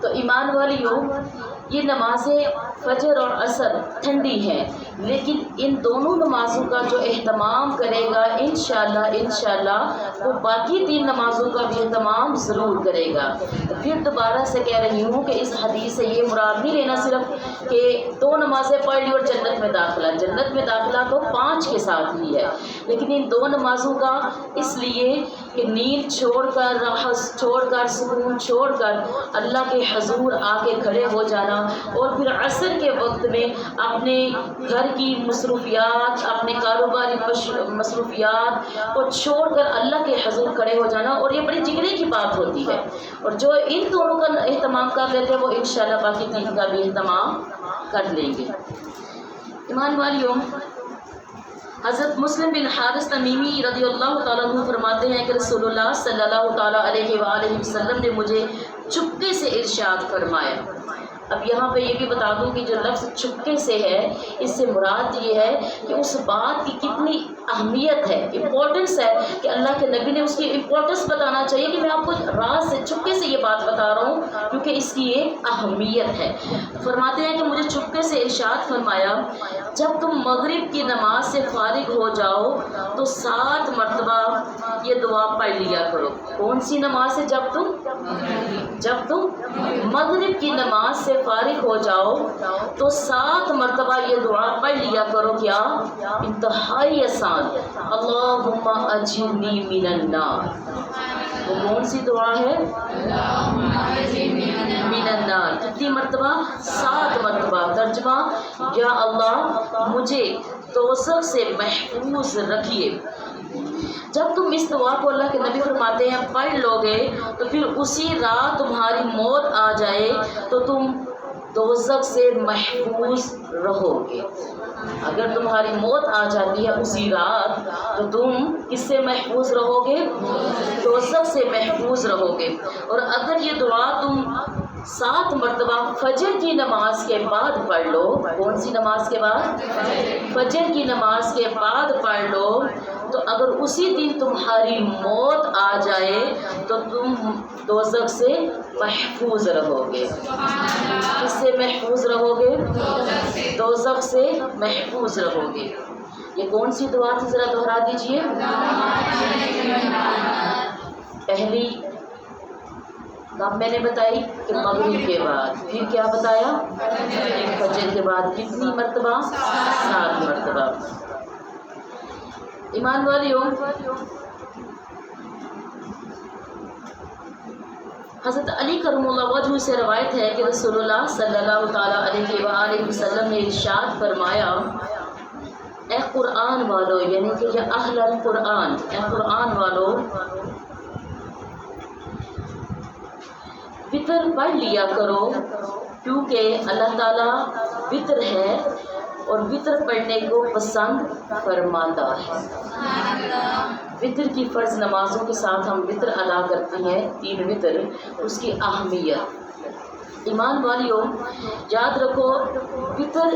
تو ایمان والیوں، یہ نمازیں فجر اور عصر ٹھنڈی ہیں، لیکن ان دونوں نمازوں کا جو اہتمام کرے گا انشاءاللہ وہ باقی 3 نمازوں کا بھی اہتمام ضرور کرے گا۔ تو پھر دوبارہ سے کہہ رہی ہوں کہ اس حدیث سے یہ مراد نہیں لینا صرف کہ 2 نمازیں پڑھ لی اور جنت میں داخلہ تو 5 کے ساتھ ہی ہے، لیکن ان 2 نمازوں کا اس لیے کہ نیند چھوڑ کر، راحت چھوڑ کر، سکون چھوڑ کر اللہ کے حضور آ کے کھڑے ہو جانا، اور پھر عصر کے وقت میں اپنے گھر کی مصروفیات، اپنے کاروباری مصروفیات کو چھوڑ کر اللہ کے حضور کھڑے ہو جانا، اور یہ بڑی جگرے کی بات ہوتی ہے۔ اور جو ان دونوں کا اہتمام کر لیتے ہیں وہ انشاءاللہ باقی 3 کا بھی اہتمام کر لیں گے۔ ایمان والیوں، حضرت مسلم بن حارث تمیمی رضی اللہ تعالیٰ عنہ فرماتے ہیں کہ رسول اللہ صلی اللہ تعالیٰ علیہ وآلہ وسلم نے مجھے چپکے سے ارشاد فرمایا۔ اب یہاں پہ یہ بھی بتا دوں کہ جو لفظ چپکے سے ہے، اس سے مراد یہ ہے کہ اس بات کی کتنی اہمیت ہے، امپورٹنس ہے، کہ اللہ کے نبی نے اس کی امپورٹنس بتانا چاہیے کہ میں آپ کو راز سے چپکے سے یہ بات بتا رہا ہوں، کیونکہ اس کی ایک اہمیت ہے۔ فرماتے ہیں کہ مجھے چپکے سے ارشاد فرمایا، جب تم مغرب کی نماز سے فارغ ہو جاؤ تو 7 مرتبہ یہ دعا پڑھ لیا کرو۔ کون سی نماز سے؟ جب تم مغرب کی نماز سے فارغ ہو جاؤ تو 7 مرتبہ یہ دعا پڑھ لیا کرو۔ کیا؟ انتہائی آسان، اللہم اجرنی من النار۔ وہ کون سی دعا ہے؟ من النار۔ کتنی مرتبہ؟ 7 مرتبہ۔ ترجمہ، یا اللہ مجھے دوزخ سے محفوظ رکھیے۔ جب تم اس دعا کو، اللہ کے نبی فرماتے ہیں، پڑھ لو گے تو پھر اسی رات تمہاری موت آ جائے تو تم دوزخ سے محفوظ رہو گے۔ اگر تمہاری موت آ جاتی ہے اسی رات تو تم کس سے محفوظ رہو گے؟ دوزخ سے محفوظ رہو گے۔ اور اگر یہ دعا تم 7 مرتبہ فجر کی نماز کے بعد پڑھ لو، کون سی نماز کے بعد؟ فجر کی نماز کے بعد پڑھ لو، تو اگر اسی دن تمہاری موت آ جائے تو تم دوزخ سے محفوظ رہو گے۔ کس سے محفوظ رہو گے؟ دوزخ سے محفوظ رہو گے۔ یہ کون سی دعا تھی؟ ذرا دہرا دیجئے۔ پہلی کب میں نے بتائی؟ کہ مغرب کے بعد۔ پھر کیا بتایا؟ فجر کے بعد۔ کتنی مرتبہ؟ 7 مرتبہ۔ ایمان والیوں، حضرت علی کرم اللہ وجہ سے روایت ہے کہ رسول اللہ صلی اللہ تعالیٰ علیہ وآلہ وسلم نے ارشاد فرمایا، اے قرآن والو، یعنی کہ یا اہل القرآن، اے قرآن والو، وطر پڑھ لیا کرو، کیونکہ اللہ تعالیٰ وطر ہے اور وطر پڑھنے کو پسند فرماتا ہے۔ وطر کی فرض نمازوں کے ساتھ ہم وطر ادا کرتے ہیں، 3 وطر، اس کی اہمیت۔ ایمان والیوں، یاد رکھو، وطر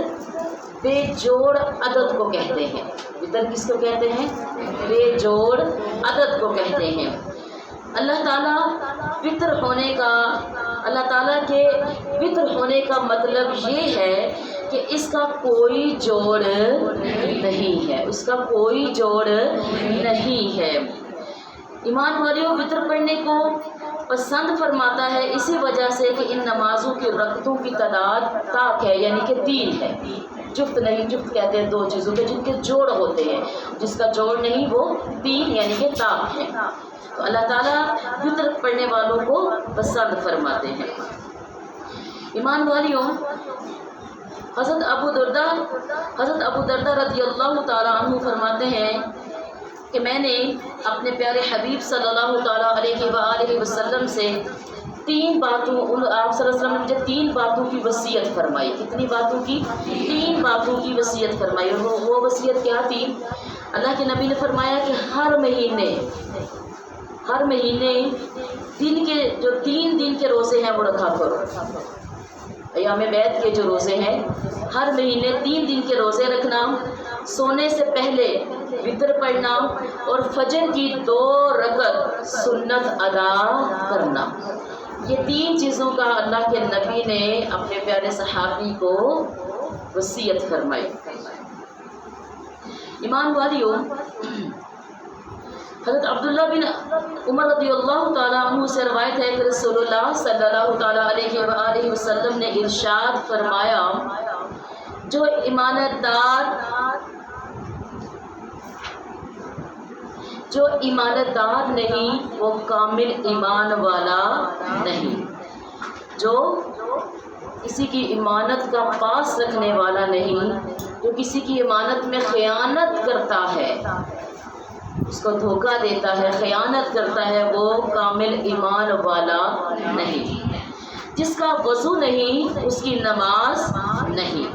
بے جوڑ عدد کو کہتے ہیں۔ وطر کس کو کہتے ہیں؟ بے جوڑ عدد کو کہتے ہیں۔ اللہ تعالیٰ کے وطر ہونے کا مطلب یہ ہے کہ اس کا کوئی جوڑ نہیں ہے، اس کا کوئی جوڑ نہیں ہے۔ ایمان والیوں، وطر پڑھنے کو پسند فرماتا ہے اسی وجہ سے کہ ان نمازوں کی رکعتوں کی تعداد طاق ہے، یعنی کہ 3 ہے، جفت نہیں۔ جفت کہتے ہیں 2 چیزوں کے جن کے جوڑ ہوتے ہیں، جس کا جوڑ نہیں وہ 3 یعنی کہ طاق ہے۔ تو اللہ تعالیٰ وطر پڑھنے والوں کو پسند فرماتے ہیں۔ ایمان والیوں، حضرت ابو دردہ رضی اللہ تعالیٰ عنہ فرماتے ہیں کہ میں نے اپنے پیارے حبیب صلی اللہ تعالیٰ علیہ وآلہ وسلم سے 3 باتوں، آپ صلی اللہ علیہ وسلم نے مجھے 3 باتوں کی وصیت فرمائی۔ کتنی باتوں کی؟ 3 باتوں کی وصیت فرمائی۔ اور وہ وصیت کیا تھی؟ اللہ کے نبی نے فرمایا کہ ہر مہینے دن کے جو 3 دن کے روزے ہیں وہ رکھا کرو۔ ایام بیت کے جو روزے ہیں، ہر مہینے 3 دن کے روزے رکھنا، سونے سے پہلے وطر پڑھنا اور فجر کی 2 رکعت سنت ادا کرنا۔ یہ 3 چیزوں کا اللہ کے نبی نے اپنے پیارے صحابی کو وصیت فرمائی۔ ایمان والیوں، حضرت عبداللہ بن عمر رضی اللہ تعالیٰ عنہ سے روایت ہے کہ رسول اللہ صلی اللہ تعالیٰ علیہ وآلہ وسلم نے ارشاد فرمایا، جو ایماندار نہیں وہ کامل ایمان والا نہیں، جو کسی کی امانت کا پاس رکھنے والا نہیں، جو کسی کی امانت میں خیانت کرتا ہے، اس کو دھوکہ دیتا ہے، خیانت کرتا ہے، وہ کامل ایمان والا نہیں۔ جس کا وضو نہیں اس کی نماز نہیں،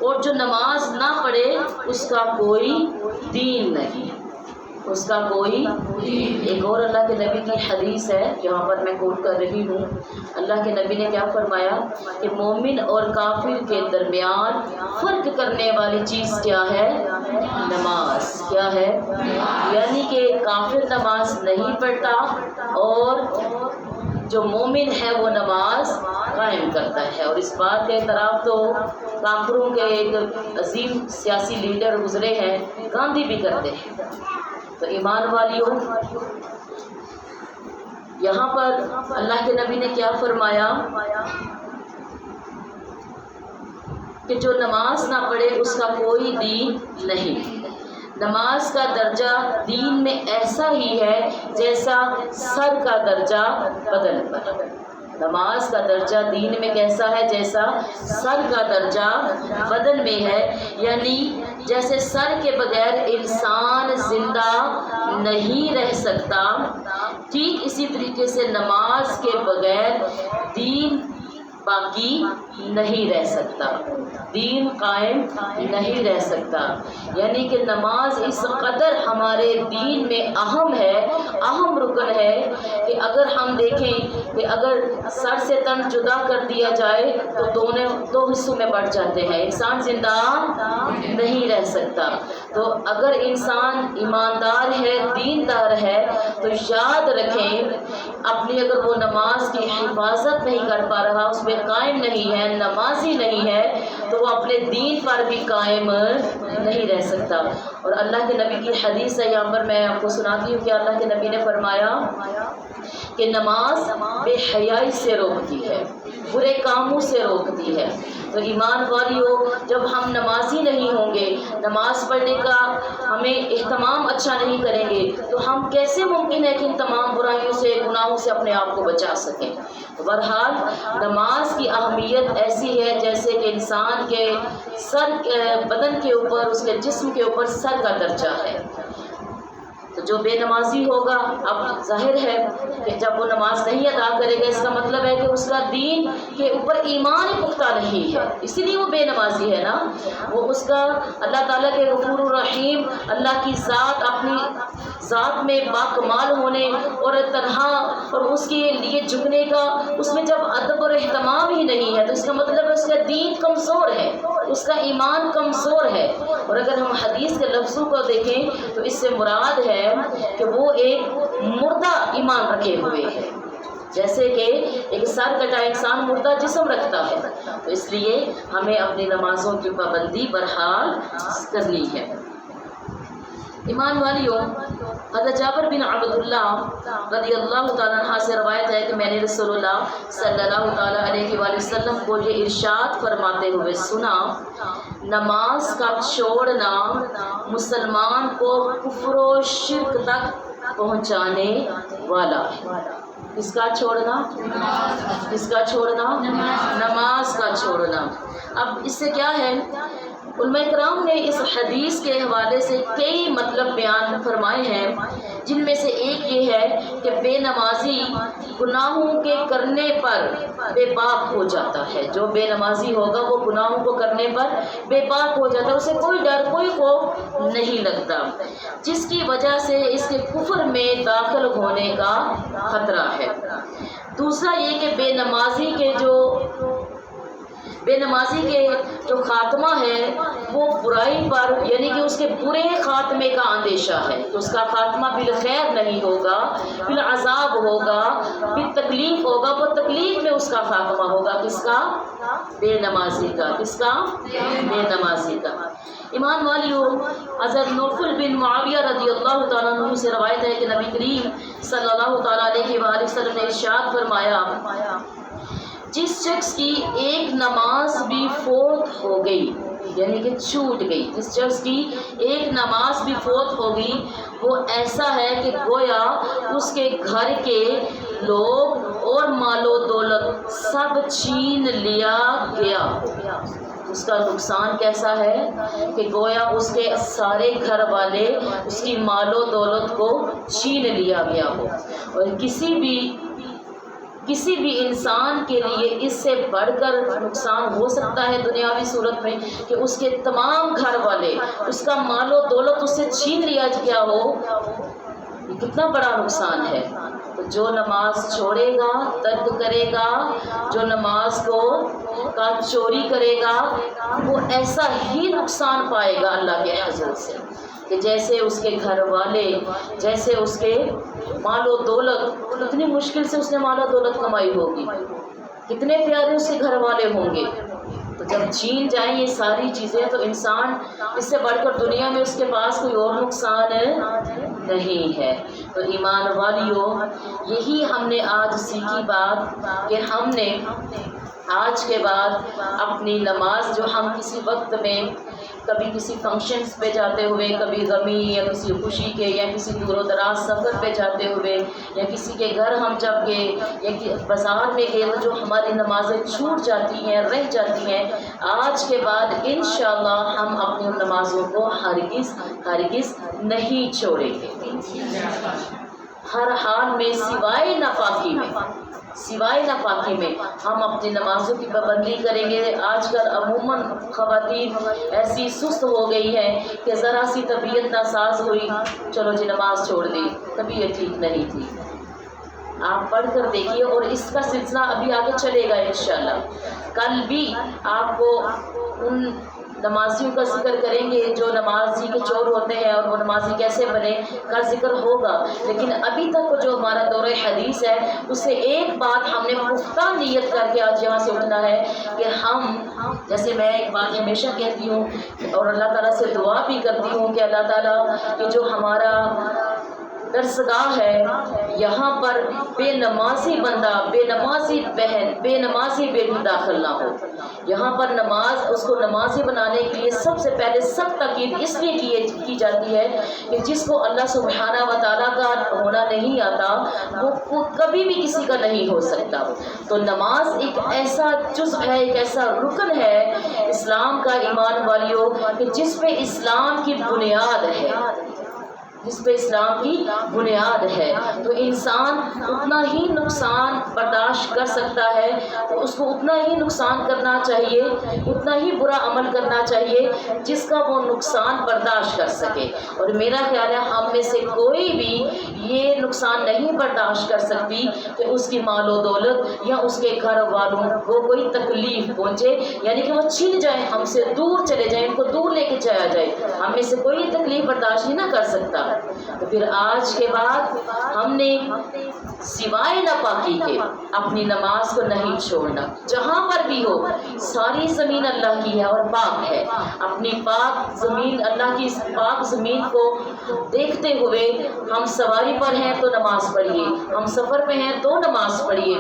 اور جو نماز نہ پڑھے اس کا کوئی دین نہیں، اس کا کوئی دین۔ ایک اور اللہ کے نبی کی حدیث ہے، یہاں پر میں کوٹ کر رہی ہوں۔ اللہ کے نبی نے کیا فرمایا کہ مومن اور کافر کے درمیان فرق کرنے والی چیز کیا ہے؟ نماز۔ کیا ہے؟ یعنی کہ کافر نماز نہیں پڑھتا اور جو مومن ہے وہ نماز قائم کرتا ہے۔ اور اس بات کے اعتراف تو کافروں کے ایک عظیم سیاسی لیڈر گزرے ہیں، گاندھی بھی کرتے ہیں۔ تو ایمان والیوں، یہاں پر اللہ کے نبی نے کیا فرمایا کہ جو نماز نہ پڑھے اس کا کوئی دین نہیں۔ نماز کا درجہ دین میں ایسا ہی ہے جیسا سر کا درجہ بدن پر۔ نماز کا درجہ دین میں کیسا ہے؟ جیسا سر کا درجہ بدن میں ہے، یعنی جیسے سر کے بغیر انسان زندہ نہیں رہ سکتا، ٹھیک اسی طریقے سے نماز کے بغیر دین باقی نہیں رہ سکتا، دین قائم نہیں رہ سکتا۔ یعنی کہ نماز اس قدر ہمارے دین میں اہم ہے، اہم رکن ہے کہ اگر ہم دیکھیں کہ اگر سر سے تن جدا کر دیا جائے تو دو حصوں میں بٹ جاتے ہیں، انسان زندہ نہیں رہ سکتا۔ تو اگر انسان ایماندار ہے، دیندار ہے، تو یاد رکھیں اپنی اگر وہ نماز کی حفاظت نہیں کر پا رہا، اس میں قائم نہیں ہے، نمازی نہیں ہے، تو وہ اپنے دین پر بھی قائم نہیں رہ سکتا۔ اور اللہ کے نبی کی حدیث ہے، یہاں پر میں آپ کو سناتی ہوں کہ اللہ کے نبی نے فرمایا کہ نماز بے حیائی سے روکتی ہے، برے کاموں سے روکتی ہے۔ تو ایمان والیوں، جب ہم نمازی نہیں ہوں گے، نماز پڑھنے کا ہمیں اہتمام اچھا نہیں کریں گے، تو ہم کیسے ممکن ہے کہ ان تمام برائیوں سے، گناہوں سے اپنے آپ کو بچا سکیں؟ بہرحال نماز کی اہمیت ایسی ہے جیسے کہ انسان کے سر بدن کے اوپر، اس کے جسم کے اوپر سر کا درجہ ہے۔ تو جو بے نمازی ہوگا، اب ظاہر ہے کہ جب وہ نماز نہیں ادا کرے گا، اس کا مطلب ہے کہ اس کا دین کے اوپر ایمان ہی پختہ نہیں ہے، اسی لیے وہ بے نمازی ہے نا۔ وہ اس کا اللہ تعالیٰ کے غفور الرحیم، اللہ کی ذات، اپنی ذات میں باکمال ہونے اور تنہا اور اس کے لیے جھکنے کا اس میں جب ادب اور اہتمام ہی نہیں ہے، تو اس کا مطلب ہے اس کا دین کمزور ہے، اس کا ایمان کمزور ہے۔ اور اگر ہم حدیث کے لفظوں کو دیکھیں تو اس سے مراد ہے کہ وہ ایک مردہ ایمان رکھے ہوئے ہے، جیسے کہ ایک سر کٹا انسان مردہ جسم رکھتا ہے۔ تو اس لیے ہمیں اپنی نمازوں کی پابندی بہرحال کرنی ہے۔ ایمان والیوں، حضرت جابر بن عبداللہ رضی اللہ تعالیٰ عنہ سے روایت ہے کہ میں نے رسول اللہ صلی اللہ تعالیٰ علیہ وآلہ وسلم کو یہ ارشاد فرماتے ہوئے سنا، نماز کا چھوڑنا مسلمان کو کفر و شرک تک پہنچانے والا ہے۔ کس کا چھوڑنا؟ کس کا چھوڑنا؟ نماز کا چھوڑنا۔ اب اس سے کیا ہے، علماء کرام نے اس حدیث کے حوالے سے کئی مطلب بیان فرمائے ہیں، جن میں سے ایک یہ ہے کہ بے نمازی گناہوں کے کرنے پر بے باک ہو جاتا ہے۔ جو بے نمازی ہوگا وہ گناہوں کو کرنے پر بے باک ہو جاتا ہے، اسے کوئی ڈر، کوئی خوف نہیں لگتا، جس کی وجہ سے اس کے کفر میں داخل ہونے کا خطرہ ہے۔ دوسرا یہ کہ بے نمازی کے جو بے نمازی کے جو خاتمہ ہے وہ برائی پر یعنی کہ اس کے برے خاتمے کا اندیشہ ہے کہ اس کا خاتمہ بالخیر نہیں ہوگا، بالعذاب ہوگا، بالتکلیف ہوگا، وہ تکلیف میں اس کا خاتمہ ہوگا۔ کس کا؟ بے نمازی کا۔ کس کا؟ بے نمازی کا۔ ایمان والیو، حضرت نوفل بن معاویہ رضی اللہ تعالیٰ عنہ سے روایت ہے کہ نبی کریم صلی اللہ تعالیٰ علیہ وآلہ وسلم نے ارشاد فرمایا، جس شخص کی ایک نماز بھی فوت ہو گئی یعنی کہ چھوٹ گئی، جس شخص کی ایک نماز بھی فوت ہو گئی وہ ایسا ہے کہ گویا اس کے گھر کے لوگ اور مال و دولت سب چھین لیا گیا۔ اس کا نقصان کیسا ہے کہ گویا اس کے سارے گھر والے اس کی مال و دولت کو چھین لیا گیا ہو۔ اور کسی بھی انسان کے لیے اس سے بڑھ کر نقصان ہو سکتا ہے دنیاوی صورت میں کہ اس کے تمام گھر والے، اس کا مال و دولت اس سے چھین لیا گیا ہو، یہ کتنا بڑا نقصان ہے۔ تو جو نماز چھوڑے گا، ترک کرے گا، جو نماز کا چوری کرے گا، وہ ایسا ہی نقصان پائے گا اللہ کے حضور سے کہ جیسے اس کے گھر والے، جیسے اس کے مال و دولت، کتنی مشکل سے اس نے مال و دولت کمائی ہوگی، کتنے پیارے اس کے گھر والے ہوں گے، تو جب چھین جائیں یہ ساری چیزیں تو انسان اس سے بڑھ کر دنیا میں اس کے پاس کوئی اور نقصان نہیں ہے۔ تو ایمان والیو، یہی ہم نے آج سیکھی بات کہ ہم نے آج کے بعد اپنی نماز جو ہم کسی وقت میں کبھی کسی فنکشنز پہ جاتے ہوئے، کبھی غمی یا کسی خوشی کے یا کسی دور و دراز سفر پہ جاتے ہوئے یا کسی کے گھر ہم جب گئے یا بازار میں گئے تو جو ہماری نمازیں چھوٹ جاتی ہیں، رہ جاتی ہیں، آج کے بعد انشاءاللہ ہم اپنی نمازوں کو ہرگز نہیں چھوڑیں گے، ہر حال میں سوائے ناپاکی میں ہم اپنی نمازوں کی پابندی کریں گے۔ آج کل عموماً خواتین ایسی سست ہو گئی ہیں کہ ذرا سی طبیعت ناساز ہوئی، چلو جی نماز چھوڑ دی، طبیعت ٹھیک نہیں تھی۔ آپ پڑھ کر دیکھیے اور اس کا سلسلہ ابھی آگے چلے گا انشاءاللہ۔ کل بھی آپ کو ان نمازیوں کا ذکر کریں گے جو نمازی کے چور ہوتے ہیں اور وہ نمازی کیسے بنے کا ذکر ہوگا، لیکن ابھی تک جو ہمارا دور حدیث ہے اس سے ایک بات ہم نے پختہ نیت کر کے آج یہاں سے اٹھنا ہے کہ ہم، جیسے میں ایک بات ہمیشہ کہتی ہوں اور اللہ تعالیٰ سے دعا بھی کرتی ہوں کہ اللہ تعالیٰ کہ جو ہمارا درسگاہ ہے یہاں پر بے نمازی بندہ، بے نمازی بہن، بے نمازی بیٹی داخل نہ ہو۔ یہاں پر نماز، اس کو نمازی بنانے کے لیے سب سے پہلے سخت تاکید اس لیے کی جاتی ہے کہ جس کو اللہ سبحانہ و تعالیٰ کا ہونا نہیں آتا وہ کبھی بھی کسی کا نہیں ہو سکتا۔ تو نماز ایک ایسا جزء ہے، ایک ایسا رکن ہے اسلام کا ایمان والیوں کہ جس پہ اسلام کی بنیاد ہے، جس پہ اسلام کی بنیاد ہے۔ تو انسان اتنا ہی نقصان برداشت کر سکتا ہے تو اس کو اتنا ہی نقصان کرنا چاہیے، اتنا ہی برا عمل کرنا چاہیے جس کا وہ نقصان برداشت کر سکے۔ اور میرا خیال ہے ہم میں سے کوئی بھی یہ نقصان نہیں برداشت کر سکتی کہ اس کی مال و دولت یا اس کے گھر والوں کو کوئی تکلیف پہنچے، یعنی کہ وہ چھن جائیں، ہم سے دور چلے جائیں، ان کو دور لے کے جایا جائے، ہم میں سے کوئی تکلیف برداشت نہیں نہ کر سکتا۔ تو پھر آج کے بعد ہم نے سوائے ناپاکی کے اپنی نماز کو نہیں چھوڑنا، جہاں پر بھی ہو۔ ساری زمین اللہ کی ہے اور پاک ہے، اپنی پاک زمین، اللہ کی اس پاک زمین کو دیکھتے ہوئے ہم سواری پر ہیں تو نماز پڑھیے، ہم سفر پہ ہیں تو نماز پڑھیے،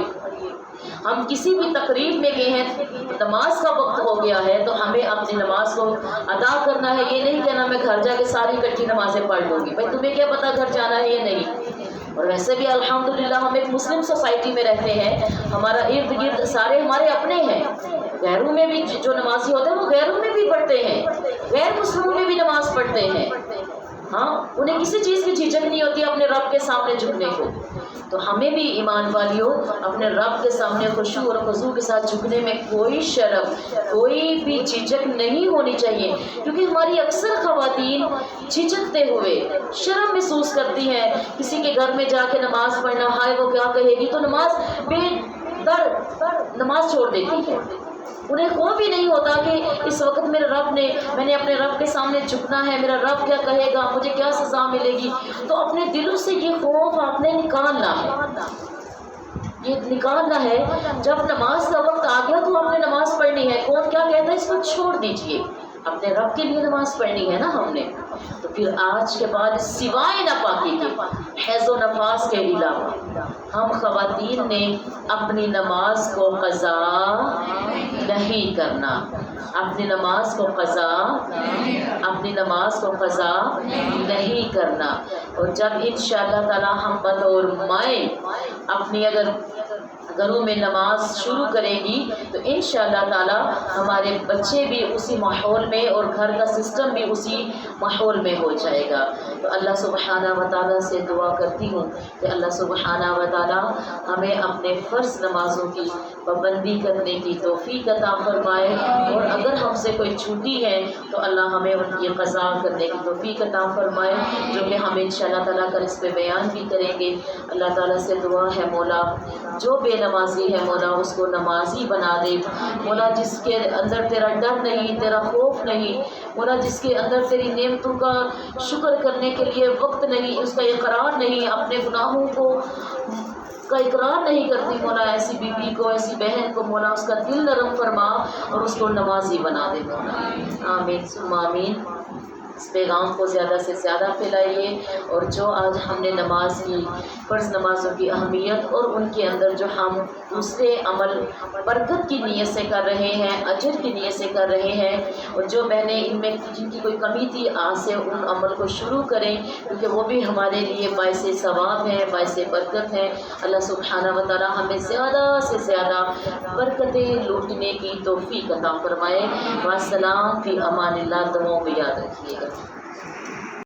ہم کسی بھی تقریب میں گئے ہیں، نماز کا وقت ہو گیا ہے تو ہمیں اپنی نماز کو ادا کرنا ہے۔ یہ نہیں کہنا میں گھر جا کے ساری اکٹھی نمازیں پڑھ لوں گی، بھائی تمہیں کیا پتا گھر جانا ہے یا نہیں۔ اور ویسے بھی الحمدللہ ہم ایک مسلم سوسائٹی میں رہتے ہیں، ہمارا ارد گرد سارے ہمارے اپنے ہیں، غیروں میں بھی جو نمازی ہوتے ہیں وہ غیروں میں بھی پڑھتے ہیں، غیر مسلموں میں بھی نماز پڑھتے ہیں، ہاں انہیں کسی چیز کی جھجک نہیں ہوتی اپنے رب کے سامنے جھکنے کو۔ تو ہمیں بھی ایمان والیوں اپنے رب کے سامنے خشوع اور خضوع کے ساتھ جھکنے میں کوئی شرم، کوئی بھی جھجک نہیں ہونی چاہیے، کیونکہ ہماری اکثر خواتین جھجکتے ہوئے شرم محسوس کرتی ہیں کسی کے گھر میں جا کے نماز پڑھنا، ہائے وہ کیا کہے گی، تو نماز بے در نماز چھوڑ دیتی ہے۔ انہیں کوئی بھی نہیں ہوتا کہ اس وقت میں نے اپنے رب کے سامنے جھکنا ہے، میرا رب کیا کہے گا، مجھے کیا سزا ملے گی. تو اپنے دلوں سے یہ خوف آپ نے نکالنا ہے، یہ نکالنا ہے. جب نماز کا وقت آ گیا تو آپ نے نماز پڑھنی ہے. کون کیا کہتا ہے اس کو چھوڑ دیجئے، اپنے رب کے لیے نماز پڑھنی ہے نا ہم نے. تو پھر آج کے بعد سوائے ناپاکی کے، حیض و نفاس کے علاوہ، ہم خواتین نے اپنی نماز کو قضا نہیں کرنا. اپنی نماز کو قضا نہیں کرنا. اور جب انشاءاللہ تعالی ہم بطور مائیں اپنی اگر گھروں میں نماز شروع کرے گی تو انشاءاللہ تعالی ہمارے بچے بھی اسی ماحول میں اور گھر کا سسٹم بھی اسی ماحول میں ہو جائے گا. تو اللہ سبحانہ و تعالی سے دعا کرتی ہوں کہ اللہ سبحانہ و تعالی ہمیں اپنے فرض نمازوں کی پابندی کرنے کی توفیق عطا فرمائے، اور اگر ہم سے کوئی چھوٹی ہے تو اللہ ہمیں ان کی قضا کرنے کی توفیق عطا فرمائے، جو کہ ہم انشاءاللہ تعالی کل اس پہ بیان بھی کریں گے. اللہ تعالیٰ سے دعا ہے مولا جو بے نمازی ہے مولا اس کو نمازی بنا دے. مولا جس کے اندر تیرا ڈر نہیں، تیرا خوف نہیں، مولا جس کے اندر تیری نعمتوں کا شکر کرنے کے لیے وقت نہیں، اس کا اقرار نہیں، اپنے گناہوں کا اقرار نہیں کرتی، مولا ایسی بیوی کو، ایسی بہن کو مولا اس کا دل نرم فرما اور اس کو نمازی بنا دے مولا. آمین ثم آمین. اس پیغام کو زیادہ سے زیادہ پھیلائیے، اور جو آج ہم نے نماز کی، فرض نمازوں کی اہمیت اور ان کے اندر جو ہم دوسرے عمل برکت کی نیت سے کر رہے ہیں، اجر کی نیت سے کر رہے ہیں، اور جو بہنیں ان میں جن کی کوئی کمی تھی آج سے ان عمل کو شروع کریں، کیونکہ وہ بھی ہمارے لیے باعث ثواب ہیں، باعث برکت ہیں. اللہ سبحانہ و تعالی ہمیں زیادہ سے زیادہ برکتیں لوٹنے کی توفیق عطا فرمائے. والسلام فی امان اللہ. دعاؤں میں یاد رکھیے گا.